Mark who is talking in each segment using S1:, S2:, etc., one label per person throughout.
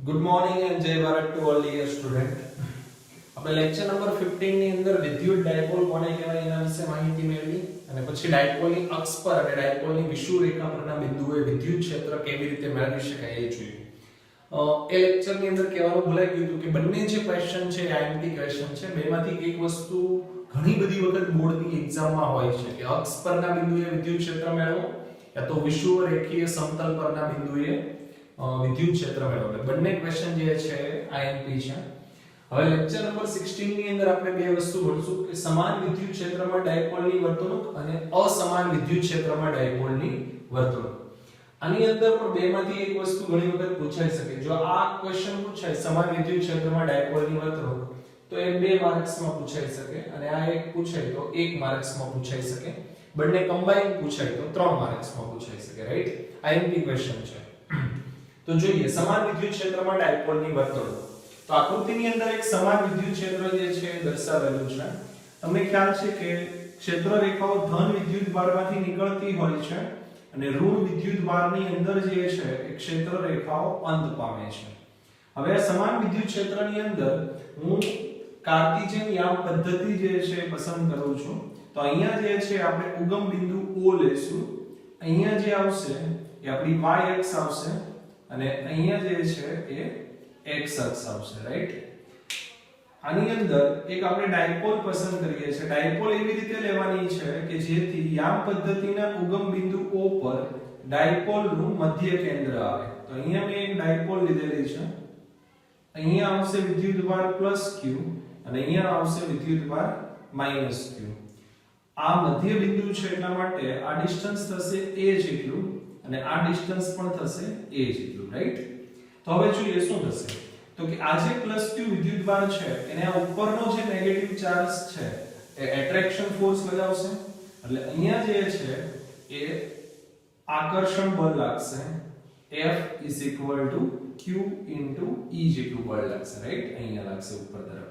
S1: Good morning and જય Bharat to all dear student. આપણે lecture number 15 ની અંદર વિદ્યુત ડાયપોલ કોને કહેવાય એના વિશે માહિતી મેળવી અને પછી ડાયપોલની અક્ષ પર અને ડાયપોલની વિષુવરેખા પરના બિંદુએ વિદ્યુત ક્ષેત્ર કેવી રીતે મેળવી શકાય એ જોયું. એ લેક્ચરની અંદર કહેવાનું ભૂલાઈ ગયું હતું કે બંને જે ક્વેશ્ચન છે આઈએમપી ક્વેશ્ચન છે, બેમાંથી એક વસ્તુ ઘણી બધી વખત બોર્ડની એક્ઝામમાં હોય છે કે અક્ષ પરના બિંદુએ વિદ્યુત ક્ષેત્ર મેળવો યા તો વિષુવરેખીય સમતલ પરના બિંદુએ વિદ્યુત ક્ષેત્ર મેળવો. બંને ક્વેશ્ચન જે છે આઈએમપી છે. હવે લેક્ચર નંબર 16 ની અંદર આપણે બે વસ્તુ ભણશું કે સમાન વિદ્યુત ક્ષેત્રમાં ડાયપોલની વર્તણૂક અને અસમાન વિદ્યુત ક્ષેત્રમાં ડાયપોલની વર્તણૂક. આની અંદર પણ બેમાંથી એક વસ્તુ ઘણી વખત પૂછાઈ શકે. જો આ ક્વેશ્ચન પૂછાય સમાન વિદ્યુત ક્ષેત્રમાં ડાયપોલની વર્તણૂક તો એ 2 માર્ક્સમાં પૂછાઈ શકે અને આ એક પૂછાય તો 1 માર્ક્સમાં પૂછાઈ શકે. બંને કમ્બાઈન પૂછાય તો 3 માર્ક્સમાં પૂછાઈ શકે. રાઈટ, આઈએમપી ક્વેશ્ચન છે. તો જોઈએ સમાન વિદ્યુત ક્ષેત્રમાં ડાયપોલની વર્તણૂક. તો આકૃતિની અંદર એક સમાન વિદ્યુત ક્ષેત્ર જે છે દર્શાવેલું છે. તમને ખ્યાલ છે કે ક્ષેત્ર રેખાઓ ધન વિદ્યુત ભારમાંથી નીકળતી હોય છે અને ઋણ વિદ્યુત ભારની અંદર જે છે એ ક્ષેત્ર રેખાઓ અંત પામે છે. હવે આ સમાન વિદ્યુત ક્ષેત્રની અંદર હું કાર્ટેશિયન યામ પદ્ધતિ જે છે પસંદ કરું છું. તો અહીંયા જે છે આપણે ઉગમ બિંદુ O લેશું. અહીંયા જે આવશે એ આપણી y અક્ષ આવશે અને અહીંયા જે છે એ x અક્ષ આવશે. રાઈટ, આની અંદર એક આપણે ડાયપોલ પસંદ કરીએ છીએ. ડાયપોલ એવી રીતે લેવાની છે કે જેથી યામ પદ્ધતિના ઉગમ બિંદુ O પર ડાયપોલનું મધ્ય કેન્દ્ર આવે. તો અહીંયા મેં એક ડાયપોલ લીધેલી છે. અહીંયા આવશે વિદ્યુતભાર q અને અહીંયા આવશે વિદ્યુતભાર q. આ મધ્ય બિંદુ છે એટલા માટે આ ડિસ્ટન્સ થશે a જેટલું અને આ ડિસ્ટન્સ પણ થશે a જેટલું. રાઈટ, તો હવે જોઈએ શું થશે. તો કે આ જે q વિદ્યુતભાર છે એને આ ઉપરનો જે નેગેટિવ ચાર્જ છે એ એટ્રેક્શન ફોર્સ લગાવશે એટલે અહીંયા જે છે એ આકર્ષણ બળ લાગશે. F q e જેટલું બળ લાગશે. રાઈટ, અહીંયા લાગશે ઉપર તરફ.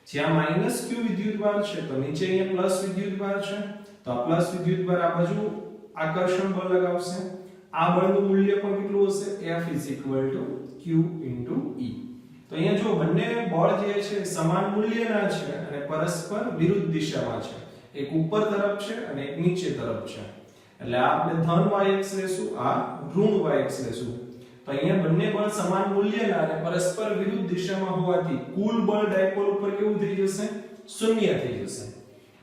S1: જ્યાં q વિદ્યુતભાર છે તો નીચે અહીંયા પ્લસ વિદ્યુતભાર છે તો આ પ્લસ વિદ્યુતભાર આ બાજુ આકર્ષણ બળ લગાવશે. આ બળનું મૂલ્ય પણ કેટલું હશે? F q e. તો અહીંયા જો બંને બળ જે છે સમાન મૂલ્યના છે અને પરસ્પર વિરુદ્ધ દિશામાં છે. એક ઉપર તરફ છે અને એક નીચે તરફ છે. એટલે આપણે ધન yx લેશું, આ ઋણ yx લેશું. તો અહીંયા બંને બળ સમાન મૂલ્યના અને પરસ્પર વિરુદ્ધ દિશામાં હોવાથી કુલ બળ ડાયપોલ ઉપર કેવું થઈ જશે? શૂન્ય થઈ જશે.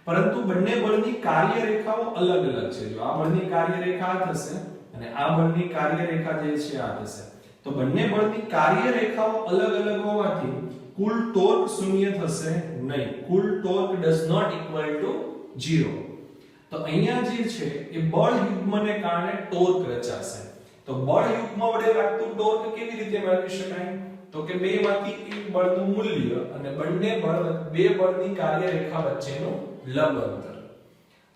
S1: પરંતુ બંને બળની કાર્યરેખાઓ અલગ અલગ છે. જો આ બળની કાર્યરેખા થશે અને આ બળની કાર્યરેખા જે છે આ થશે. તો બંને બળની કાર્યરેખાઓ અલગ અલગ હોવાથી કુલ ટોર્ક શૂન્ય થશે નહીં. કુલ torque does not equal to 0. તો અહીંયા જે છે એ બળ યુગ્મને કારણે ટોર્ક રચાશે. તો બળ યુગ્મ વડે લાગતું ટોર્ક કેવી રીતે મેળવી શકાય? તો કે બેમાંથી એક બળનું મૂલ્ય અને બે બળની કાર્યરેખા વચ્ચેનું લંબ અંતર.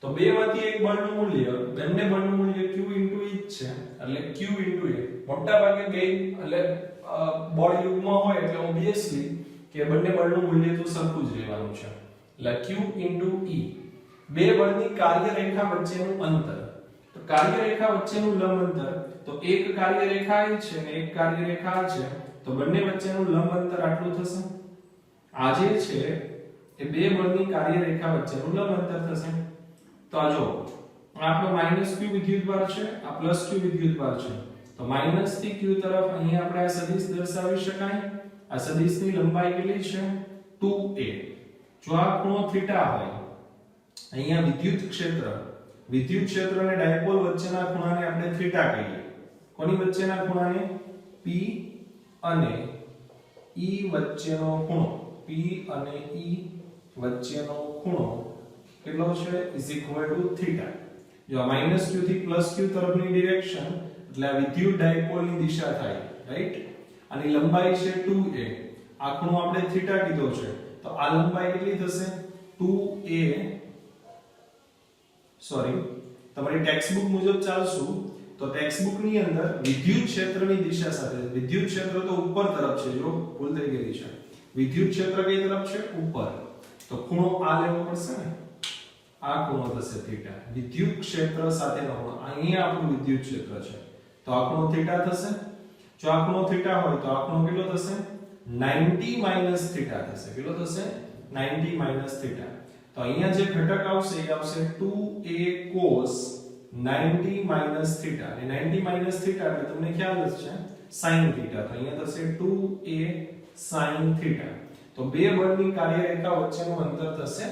S1: તો બેમાંથી એક બળનું મૂલ્ય, બંને બળનું મૂલ્ય q e છે એટલે q a. મોટા ભાગે બે એટલે બળ યુગ્મ હોય એટલે ઓબવિયસલી કે બંને બળનું મૂલ્ય તો સરખું જ રહેવાનું છે. એટલે q e બે બળની કાર્યરેખા વચ્ચેનું અંતર. તો કાર્યરેખા વચ્ચેનું લંબ અંતર તો એક કાર્યરેખા છે અને એક કાર્યરેખા છે. તો બંને વચ્ચેનું લંબ અંતર આટલું થશે. આ જે છે એ બે બળની કાર્યરેખા વચ્ચેનું લંબ અંતર થશે. તો આ જો આપણો q વિદ્યુતભાર છે, આ q વિદ્યુતભાર છે. તો માઈનસ થી q તરફ અહીંયા આપણે આ સદિશ દર્શાવી શકાય. આ સદિશની લંબાઈ કેટલી છે? 2a. જો આ ખૂણો થીટા હોય, અહીંયા વિદ્યુત ક્ષેત્ર અને ડાયપોલ વચ્ચેના ખૂણાને આપણે થીટા કહીએ. કોની વચ્ચેના ખૂણાને? p અને e વચ્ચેનો ખૂણો. p અને e વચ્ચેનો ખૂણો કેટલો છે? θ. જો q થી q તરફની ડિરેક્શન એટલે આ વિદ્યુત ડાયપોલની દિશા થાય. રાઈટ, આની લંબાઈ છે 2a. આ ખૂણો આપણે થીટા કીધો છે તો આ લંબાઈ કેટલી થશે? 2a. સોરી, તમારી ટેક્સ્ટ બુક મુજબ ચાલશું તો ટેક્સ્ટ બુક ની અંદર વિદ્યુત ક્ષેત્રની દિશા સાથે, વિદ્યુત ક્ષેત્ર તો ઉપર તરફ છે, જો ભૂલ થઈ ગઈ છે. વિદ્યુત ક્ષેત્ર કઈ તરફ છે? ઉપર. તો ખૂણો આ લેવો પડશે ને, આ ખૂણો થશે થીટા. વિદ્યુત ક્ષેત્ર સાથેનો ખૂણો, અહીંયા આપણું વિદ્યુત ક્ષેત્ર છે તો આ ખૂણો થીટા થશે. જો આ ખૂણો થીટા હોય તો આ ખૂણો કેટલો થશે 90 માઈનસ થીટા થશે. કેટલો થશે 90 માઈનસ થીટા. તો અહીંયા જે ઘટક આવશે એ આવશે 2a cos 90 માઈનસ થીટા. અને 90 માઈનસ થીટા એટલે તમને ખ્યાલ જ છે sin થીટા. તો અહીંયા થશે 2a sin થીટા. તો બે બળની કાર્યરેખા વચ્ચેનું અંતર થશે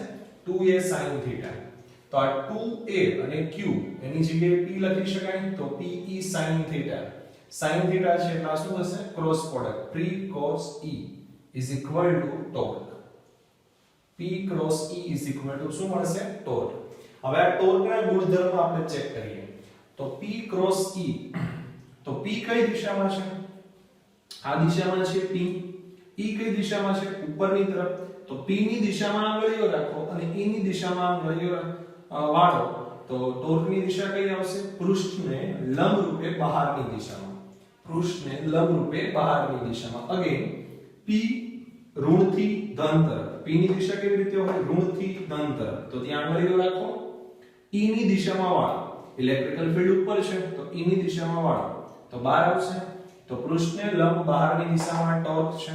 S1: 2a sin થીટા. તો આ 2a અને q એની જગ્યાએ p લખી શકાય. તો pe sin theta. sin theta છે એટલે શું થશે cross product pre cos e is equal to torque. p cross e is equal to શું મળશે torque. હવે આ ટોર્કના ગુણધર્મ આપણે ચેક કરીએ. તો p cross e, તો p કઈ દિશામાં છે? આ દિશામાં છે p. e કઈ દિશામાં છે? ઉપરની તરફ. તો p ની દિશામાં આંગળીઓ રાખો અને e ની દિશામાં આંગળીઓ વાળો. તો ટોર્કની દિશા કઈ આવશે? પૃષ્ઠને લંબ રૂપે બહારની દિશામાં. પૃષ્ઠને લંબ રૂપે બહારની દિશામાં. અગેન p ઋણથી ધન તરફ. p ની દિશા કેવી રીતે હોય? ઋણથી ધન તરફ. તો ત્યાં આંગળીઓ રાખો. e ની દિશામાં વાળો. ઇલેક્ટ્રિકલ ફીલ્ડ ઉપર છે તો e ની દિશામાં વાળો. તો બહાર આવશે. તો પૃષ્ઠને લંબ બહારની દિશામાં ટોર્ક છે.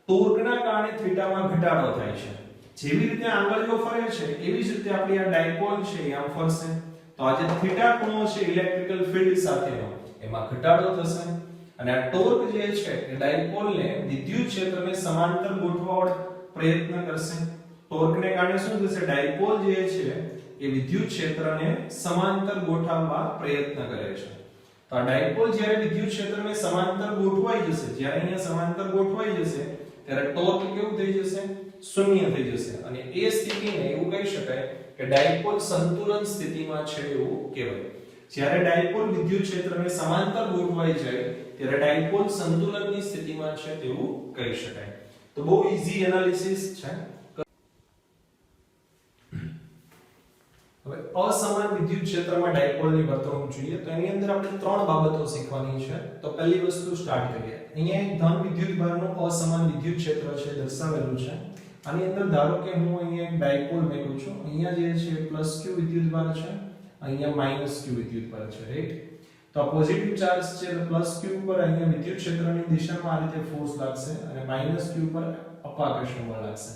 S1: ટોર્કના કારણે થીટામાં ઘટાડો થાય છે. જેવી રીતે આંગળીઓ ફરે છે એવી જ રીતે આપણી આ ડાયપોલ છે એ આમ ફરશે. તો આ જે થીટા ખૂણો છે ઇલેક્ટ્રિકલ ફીલ્ડ સાથેનો એમાં ઘટાડો થશે. અને આ ટોર્ક જે છે એ ડાયપોલને વિદ્યુત ક્ષેત્રને સમાંતર ગોઠવવા પ્રયત્ન કરશે. ટોર્કને કારણે શું થશે? ડાયપોલ જે છે એ વિદ્યુત ક્ષેત્રને સમાંતર ગોઠવવા પ્રયત્ન કરે છે. તો આ ડાયપોલ જ્યારે વિદ્યુત ક્ષેત્રને સમાંતર ગોઠવાઈ જશે, જ્યારે અહીંયા સમાંતર ગોઠવાઈ જશે ત્યારે ટોર્ક કેવું થઈ જશે? શૂન્ય થઈ જશે. અને એ સ્થિતિને એવું કહી શકાય કે ડાયપોલ સંતુલન સ્થિતિમાં છે એવું કહેવાય. જ્યારે ડાયપોલ વિદ્યુત ક્ષેત્રને સમાંતર ગોઠવાઈ જાય ત્યારે ડાયપોલ સંતુલનની સ્થિતિમાં છે તેવું કહી શકાય. તો બહુ ઈઝી એનાલિસિસ છે. હવે અસમાન વિદ્યુત ક્ષેત્રમાં ડાયપોલની વર્તણૂક જોઈએ તો એની અંદર આપણે ત્રણ બાબતો શીખવાની છે. તો પહેલી વસ્તુ સ્ટાર્ટ કરીએ. અહીંયા એક ધન વિદ્યુતભારનું અસમાન વિદ્યુત ક્ષેત્ર છે દર્શાવેલું છે. આની અંદર ધારો કે હું અહીંયા એક ડાયપોલ મેળવું છું. અહીંયા જે છે +q વિદ્યુતભાર છે, અહીંયા -q વિદ્યુતભાર છે, રાઈટ? તો આ પોઝિટિવ ચાર્જ છે એટલે +q પર અહીંયા વિદ્યુત ક્ષેત્રની દિશામાં આ રીતે ફોર્સ લાગશે અને -q પર અપાકર્ષણ બળ લાગશે.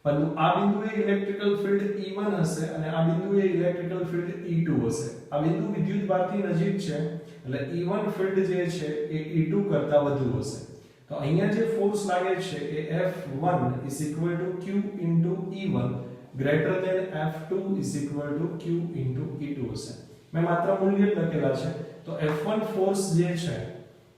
S1: પરંતુ આ બિંદુએ ઇલેક્ટ્રિકલ ફીલ્ડ E1 હશે અને આ બિંદુએ ઇલેક્ટ્રિકલ ફીલ્ડ E2 હશે. આ બિંદુ વિદ્યુતભારથી નજીક છે એટલે E1 ફીલ્ડ જે છે એ E2 કરતા વધુ હશે. તો અહીંયા જે ફોર્સ લાગે છે એ F1 q E1 greater than F2 q E2 હશે. મેં માત્ર મૂલ્ય લખેલા છે. તો F1 ફોર્સ જે છે,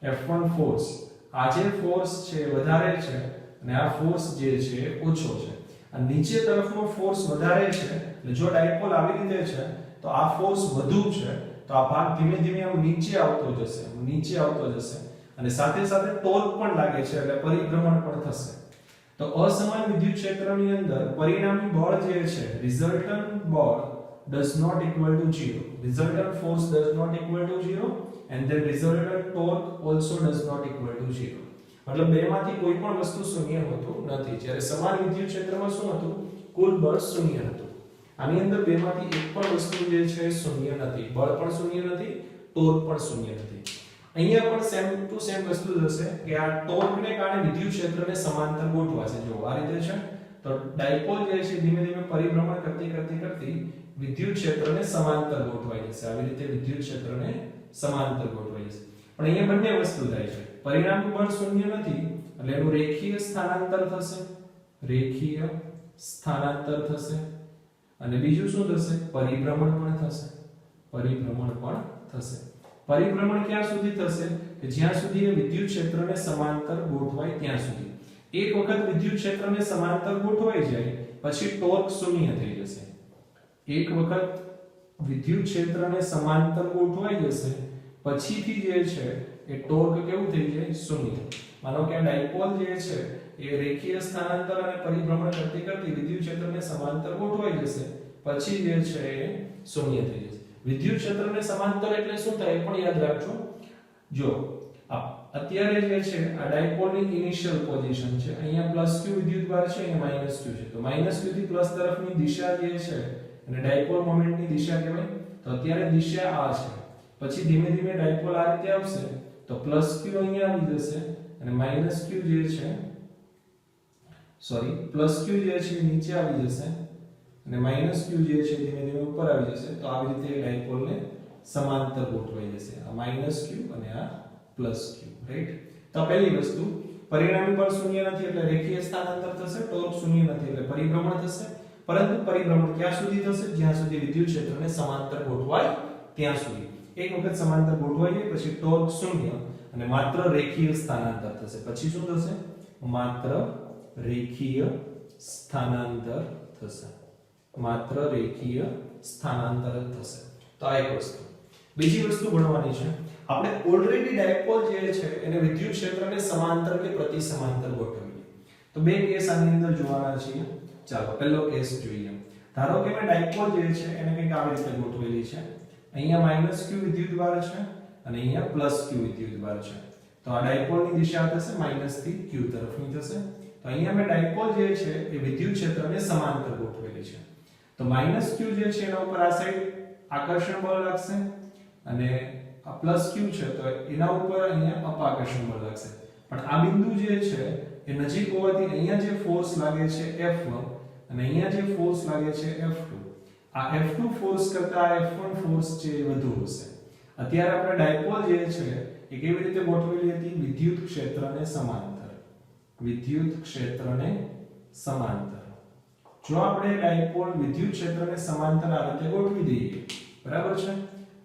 S1: F1 ફોર્સ, આ જે ફોર્સ છે વધારે છે અને આ ફોર્સ જે છે ઓછો છે. આ નીચે તરફનો ફોર્સ વધારે છે એટલે જો ડાયપોલ આવી રીતે છે તો આ ફોર્સ વધુ છે તો આ ભાગ ધીમે ધીમે આમ નીચે આવતો જશે અને સાથે સાથે ટોર્ક પણ લાગે છે એટલે પરિભ્રમણ પણ થશે. તો અસમાન વિદ્યુત ક્ષેત્રની અંદર પરિણામી બળ જે છે રિઝલ્ટન્ટ બળ does not equal to 0. Resultant force does not equal to 0 and the resultant torque also does not equal to 0. મતલબ બેમાંથી કોઈ પણ વસ્તુ શૂન્ય હોતું નથી. જ્યારે સમાન વિદ્યુત ક્ષેત્રમાં શું હતું? કુલ બળ શૂન્ય હતું. આની અંદર બેમાંથી એક પણ વસ્તુ જે છે શૂન્ય નથી. બળ પણ શૂન્ય નથી, ટોર્ક પણ શૂન્ય નથી. અહીંયા પણ સેમ ટુ સેમ વસ્તુ થશે કે આ ટોર્કને કારણે વિદ્યુત ક્ષેત્રને સમાંતર ગોઠવાશે. જો આ રીતે છે તો ડાયપોલ જે છે ધીમે ધીમે પરિભ્રમણ કરતી વિદ્યુત ક્ષેત્રને સમાંતર ગોઠવાઈ જશે. આવી રીતે વિદ્યુત ક્ષેત્રને સમાંતર ગોઠવાઈ જશે. પણ અહીંયા બંને વસ્તુ થાય છે. પરિણામી બળ શૂન્ય નથી એટલે એનું રેખીય સ્થાનાંતર થશે અને બીજું શું થશે? પરિભ્રમણ પણ થશે. પરિભ્રમણ ક્યાં સુધી થશે? કે જ્યાં સુધી એ વિદ્યુત ક્ષેત્રને સમાંતર ગોઠવાય ત્યાં સુધી. એક વખત વિદ્યુત ક્ષેત્રને સમાંતર ગોઠવાઈ જાય પછી ટોર્ક શૂન્ય થઈ જશે. એક વખત વિદ્યુત ક્ષેત્રને સમાંતર ગોઠવાઈ જશે પછીથી જે છે એ ટોર્ક કેવું થઈ જાય? શૂન્ય. માનો કે ડાયપોલ જે છે એ રેખીય સ્થાનાંતર અને પરિભ્રમણ કરતી વિદ્યુત ક્ષેત્રને સમાંતર ગોઠવાઈ જશે પછી જે છે એ શૂન્ય થઈ જશે. વિદ્યુત ક્ષેત્રને સમાંતર એટલે શું થાય પણ યાદ રાખજો. જો અત્યારે જે છે આ ડાયપોલની ઇનિશિયલ પોઝિશન છે. અહીંયા +q વિદ્યુતભાર છે, અહીંયા -q છે. તો -q થી પ્લસ તરફની દિશા જે છે અને ડાયપોલ મોમેન્ટની દિશા કહેવાય. તો અત્યારે દિશા આ છે. પછી ધીમે ધીમે ડાયપોલ આ રીતે આવશે તો પ્લસ q અહીંયા આવી જશે અને માઈનસ q જે છે પ્લસ q જે છે નીચે આવી જશે અને માઈનસ q જે છે ધીમે ધીમે ઉપર આવી જશે. તો આવી રીતે ડાયપોલને સમાંતર ગોઠવાઈ જશે. આ માઈનસ q અને આ પ્લસ q, રાઈટ? તો પહેલી વસ્તુ, પરિણામી બળ શૂન્ય નથી એટલે રેખીય સ્થાનાંતર થશે, ટોર્ક શૂન્ય નથી એટલે પરિભ્રમણ થશે. પરંતુ પરિભ્રમણ ક્યાં સુધી થશે? જ્યાં સુધી વિદ્યુત ક્ષેત્રને સમાંતર ગોઠવાય ત્યાં સુધી. એક વખત સમાંતર ગોઠવાઈ જાય પછી ટોર્ક શૂન્ય અને માત્ર રેખીય સ્થાનાંતર થશે. પછી શું થશે? માત્ર રેખીય સ્થાનાંતર થશે. માત્ર રેખીય સ્થાનાંતર થશે. તો આ એક વસ્તુ. બીજી વસ્તુ ભણવાની છે, આપણે ઓલરેડી ડાયપોલ જે છે એને વિદ્યુત ક્ષેત્રને સમાંતર કે પ્રતિ સમાંતર ગોઠવીએ. તો બે કેસ આની અંદર જોવાના છીએ. ચાલો પહેલો કેસ જોઈએ. ધારો કે મેં ડાયપોલ જે છે એને કંઈક આવી રીતે ગોઠવેલી છે. અહીંયા -q વિદ્યુતભાર છે અને અહીંયા +q વિદ્યુતભાર છે. તો આ ડાયપોલની દિશા થશે માઈનસ થી q તરફની થશે. તો અહીંયા મેં ડાયપોલ જે છે એ વિદ્યુત ક્ષેત્રને સમાંતર ગોઠવેલી છે. તો -q જે છે એના ઉપર આ સાઈડ આકર્ષણ બળ લાગશે અને આ +q છે તો એના ઉપર અહીંયા અપાકર્ષણ બળ લાગશે. પણ આ બિંદુ જે છે એ નજીક હોવાથી અહીંયા જે ફોર્સ લાગે છે F1 અને અહીંયા જે ફોર્સ લાગે છે F2, આ F2 ફોર્સ કરતા આ F1 ફોર્સ છે એ વધુ હશે. અત્યારે આપણે ડાયપોલ જે છે એ કેવી રીતે ગોઠવેલી હતી? વિદ્યુત ક્ષેત્રને સમાંતર. વિદ્યુત ક્ષેત્રને સમાંતર. જો આપણે ડાયપોલ વિદ્યુત ક્ષેત્રને સમાંતર આ રીતે ગોઠવી દઈએ, બરાબર છે,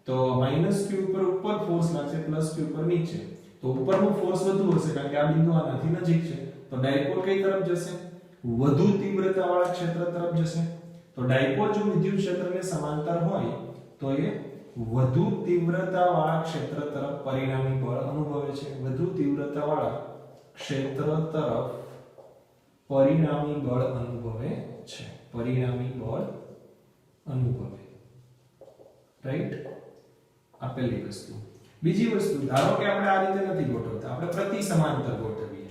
S1: તો -q ઉપર ફોર્સ લાગશે, +q ઉપર નીચે. તો ઉપરનો ફોર્સ વધુ હશે કારણ કે આ બિંદુ આનાથી નજીક છે. તો ડાયપોલ કઈ તરફ જશે? વધુ તીવ્રતાવાળા ક્ષેત્ર તરફ જશે. તો ડાયપોલ જો વિદ્યુત ક્ષેત્રને સમાંતર હોય તો એ વધુ તીવ્રતાવાળા ક્ષેત્ર તરફ પરિણામી બળ અનુભવે છે. વધુ તીવ્રતાવાળા ક્ષેત્ર તરફ પરિણામી બળ અનુભવે છે. પરિણામી બળ અનુભવે, રાઈટ? આ પહેલી વસ્તુ. બીજી વસ્તુ, ધારો કે આપણે આ રીતે નથી ગોઠવતા, આપણે પ્રતિ સમાંતર ગોઠવીએ.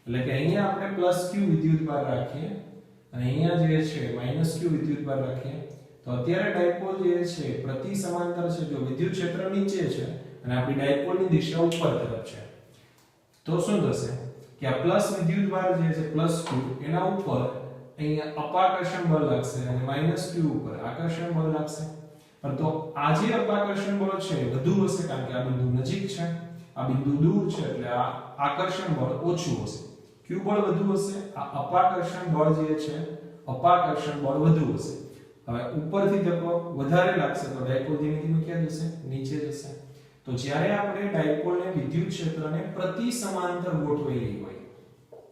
S1: એટલે કે અહીંયા આપણે +q વિદ્યુતભાર રાખીએ અને અહીંયા જે છે -q વિદ્યુતભાર રાખીએ. તો અત્યારે ડાયપોલ જે છે પ્રતિ સમાંતર છે. જો વિદ્યુત ક્ષેત્ર નીચે છે અને આપણી ડાયપોલની દિશા ઉપર તરફ છે, તો શું થશે કે આ પ્લસ વિદ્યુતભાર જે છે +q એના ઉપર અહીંયા અપાકર્ષણ બળ લાગશે અને -q ઉપર આકર્ષણ બળ લાગશે. પરંતુ આ જે અપાકર્ષણ બળ છે વધુ હશે કારણ કે આ બિંદુ નજીક છે, આ બિંદુ દૂર છે, એટલે આ આકર્ષણ બળ ઓછું હશે. q બળ વધુ હશે, આ અપાકર્ષણ બળ જે છે અપાકર્ષણ બળ વધુ હશે. હવે ઉપરથી ધક્કો વધારે લાગશે તો ડાયપોલ ધીમે ધીમે ક્યાં જશે? નીચે જશે. તો જ્યારે આપણે ડાયપોલને વિદ્યુત ક્ષેત્રને પ્રતિ સમાંતર ગોઠવેલી હોય,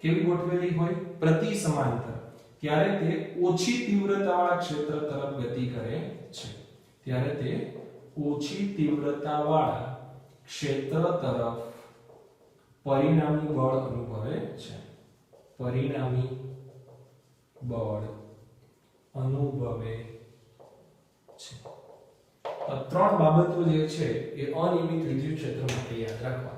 S1: કેવી ગોઠવેલી હોય? પ્રતિ સમાંતર, ત્યારે તે ઓછી તીવ્રતાવાળા ક્ષેત્ર તરફ ગતિ કરે છે. ત્યારે તે ઓછી તીવ્રતાવાળા ક્ષેત્ર તરફ પરિણામી બળ અનુભવે છે. પરિણામી બળ અનુભવે છે. આ ત્રણ બાબતો જે છે એ અનિયમિત વિદ્યુત ક્ષેત્ર માટે યાદ રાખવા.